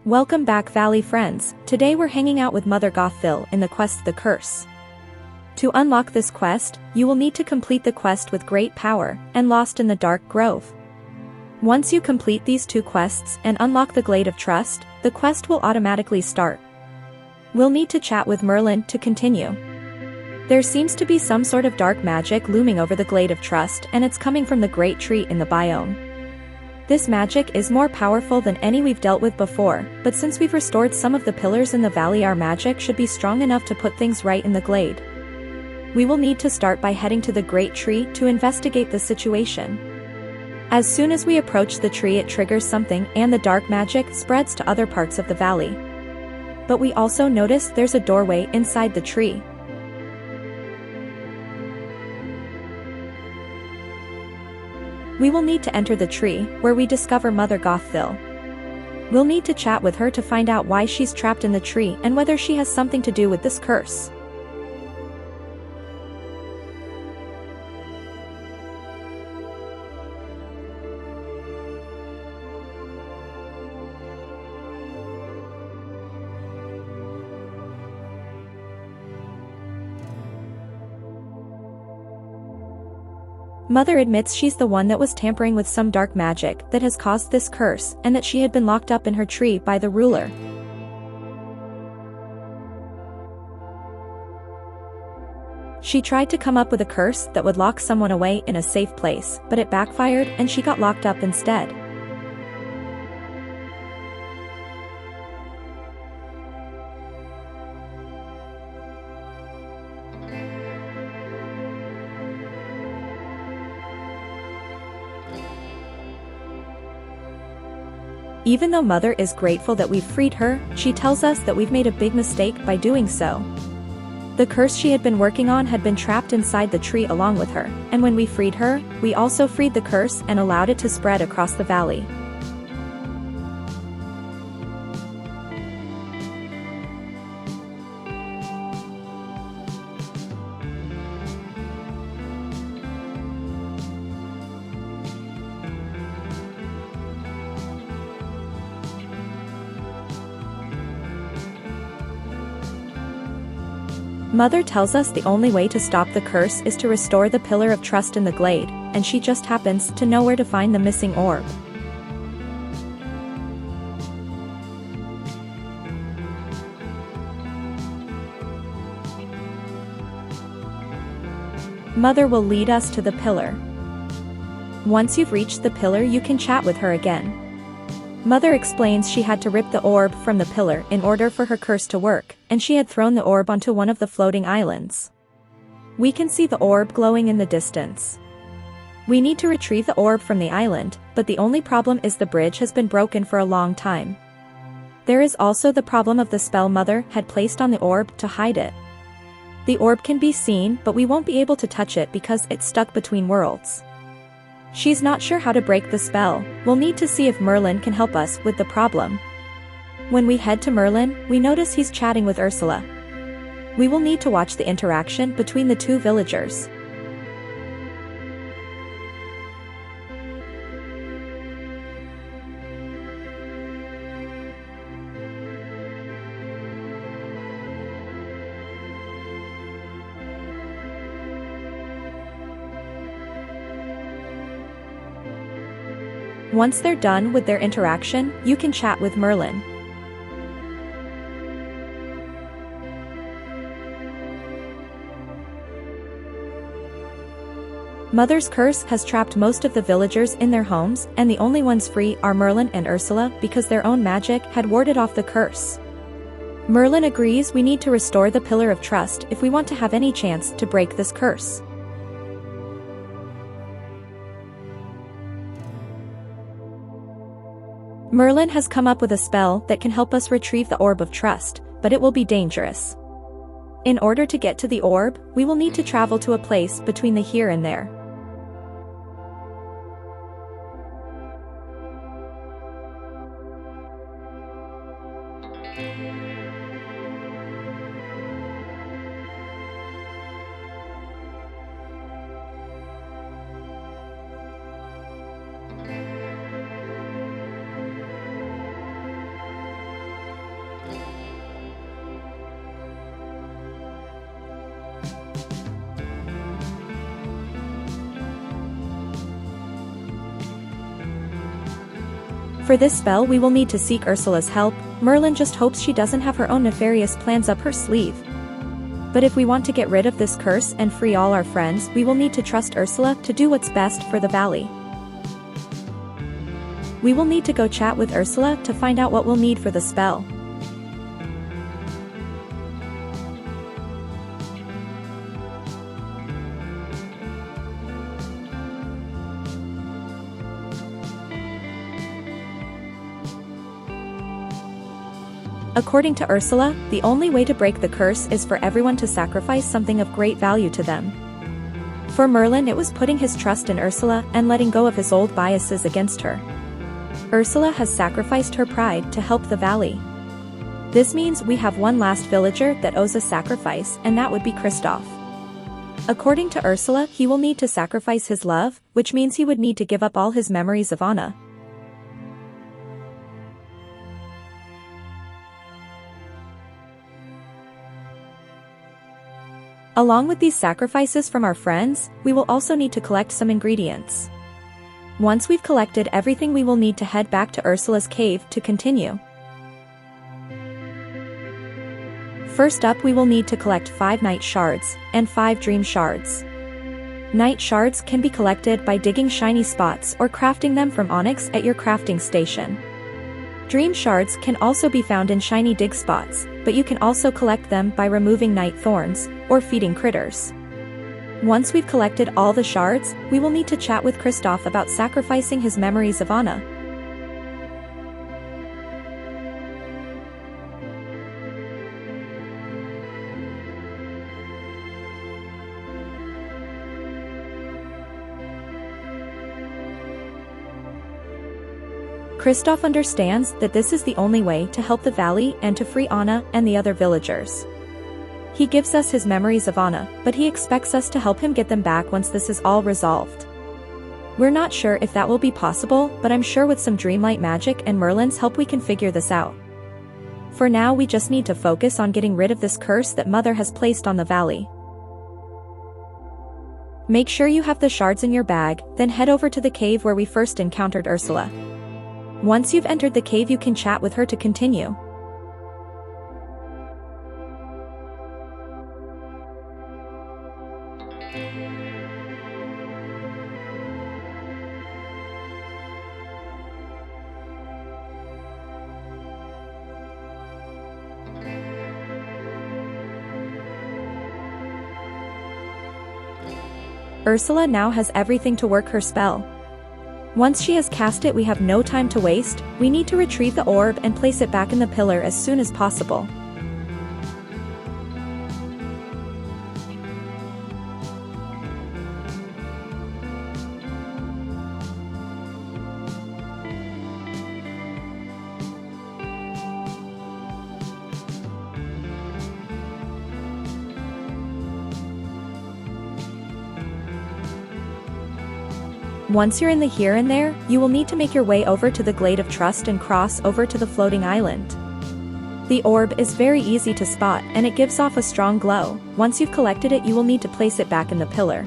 Welcome back, Valley friends. Today we're hanging out with Mother Gothel in the quest The Curse. To unlock this quest, you will need to complete the quest with great power and Lost in the Dark Grove. Once you complete these two quests and unlock the Glade of Trust, the quest will automatically start. We'll need to chat with Merlin to continue. There seems to be some sort of dark magic looming over the Glade of Trust, and it's coming from the great tree in the biome. This magic is more powerful than any we've dealt with before, but since we've restored some of the pillars in the valley, our magic should be strong enough to put things right in the glade. We will need to start by heading to the great tree to investigate the situation. As soon as we approach the tree, it triggers something and the dark magic spreads to other parts of the valley. But we also notice there's a doorway inside the tree. We will need to enter the tree, where we discover Mother Gothel. We'll need to chat with her to find out why she's trapped in the tree and whether she has something to do with this curse. Mother admits she's the one that was tampering with some dark magic that has caused this curse, and that she had been locked up in her tree by the ruler. She tried to come up with a curse that would lock someone away in a safe place, but it backfired and she got locked up instead. Even though Mother is grateful that we've freed her, she tells us that we've made a big mistake by doing so. The curse she had been working on had been trapped inside the tree along with her, and when we freed her, we also freed the curse and allowed it to spread across the valley. Mother tells us the only way to stop the curse is to restore the Pillar of Trust in the glade, and she just happens to know where to find the missing orb. Mother will lead us to the pillar. Once you've reached the pillar, you can chat with her again. Mother explains she had to rip the orb from the pillar in order for her curse to work, and she had thrown the orb onto one of the floating islands. We can see the orb glowing in the distance. We need to retrieve the orb from the island, but the only problem is the bridge has been broken for a long time. There is also the problem of the spell Mother had placed on the orb to hide it. The orb can be seen, but we won't be able to touch it because it's stuck between worlds. She's not sure how to break the spell. We'll need to see if Merlin can help us with the problem. When we head to Merlin, we notice he's chatting with Ursula. We will need to watch the interaction between the two villagers. Once they're done with their interaction, you can chat with Merlin. Mother's curse has trapped most of the villagers in their homes, and the only ones free are Merlin and Ursula because their own magic had warded off the curse. Merlin agrees we need to restore the Pillar of Trust if we want to have any chance to break this curse. Merlin has come up with a spell that can help us retrieve the Orb of Trust, but it will be dangerous. In order to get to the orb, we will need to travel to a place between the here and there. For this spell we will need to seek Ursula's help. Merlin just hopes she doesn't have her own nefarious plans up her sleeve. But if we want to get rid of this curse and free all our friends, we will need to trust Ursula to do what's best for the valley. We will need to go chat with Ursula to find out what we'll need for the spell. According to Ursula, the only way to break the curse is for everyone to sacrifice something of great value to them. For Merlin, it was putting his trust in Ursula and letting go of his old biases against her. Ursula has sacrificed her pride to help the valley. This means we have one last villager that owes a sacrifice, and that would be Kristoff. According to Ursula, he will need to sacrifice his love, which means he would need to give up all his memories of Anna. Along with these sacrifices from our friends, we will also need to collect some ingredients. Once we've collected everything, we will need to head back to Ursula's cave to continue. First up, we will need to collect 5 night shards and 5 dream shards. Night shards can be collected by digging shiny spots or crafting them from onyx at your crafting station. Dream shards can also be found in shiny dig spots, but you can also collect them by removing night thorns or feeding critters. Once we've collected all the shards, we will need to chat with Kristoff about sacrificing his memories of Anna. Kristoff understands that this is the only way to help the valley and to free Anna and the other villagers. He gives us his memories of Anna, but he expects us to help him get them back once this is all resolved. We're not sure if that will be possible, but I'm sure with some Dreamlight magic and Merlin's help we can figure this out. For now, we just need to focus on getting rid of this curse that Mother has placed on the valley. Make sure you have the shards in your bag, then head over to the cave where we first encountered Ursula. Once you've entered the cave, you can chat with her to continue. Ursula now has everything to work her spell. Once she has cast it, we have no time to waste. We need to retrieve the orb and place it back in the pillar as soon as possible. Once you're in the here and there, you will need to make your way over to the Glade of Trust and cross over to the floating island. The orb is very easy to spot and it gives off a strong glow. Once you've collected it, you will need to place it back in the pillar.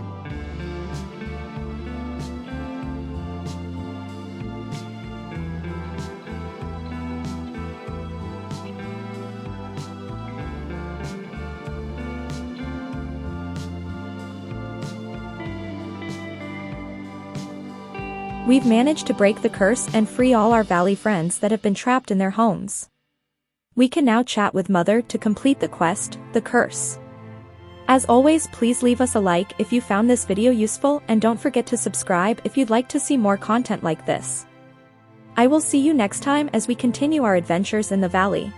We've managed to break the curse and free all our valley friends that have been trapped in their homes. We can now chat with Mother to complete the quest, the curse. As always, please leave us a like if you found this video useful and don't forget to subscribe if you'd like to see more content like this. I will see you next time as we continue our adventures in the valley.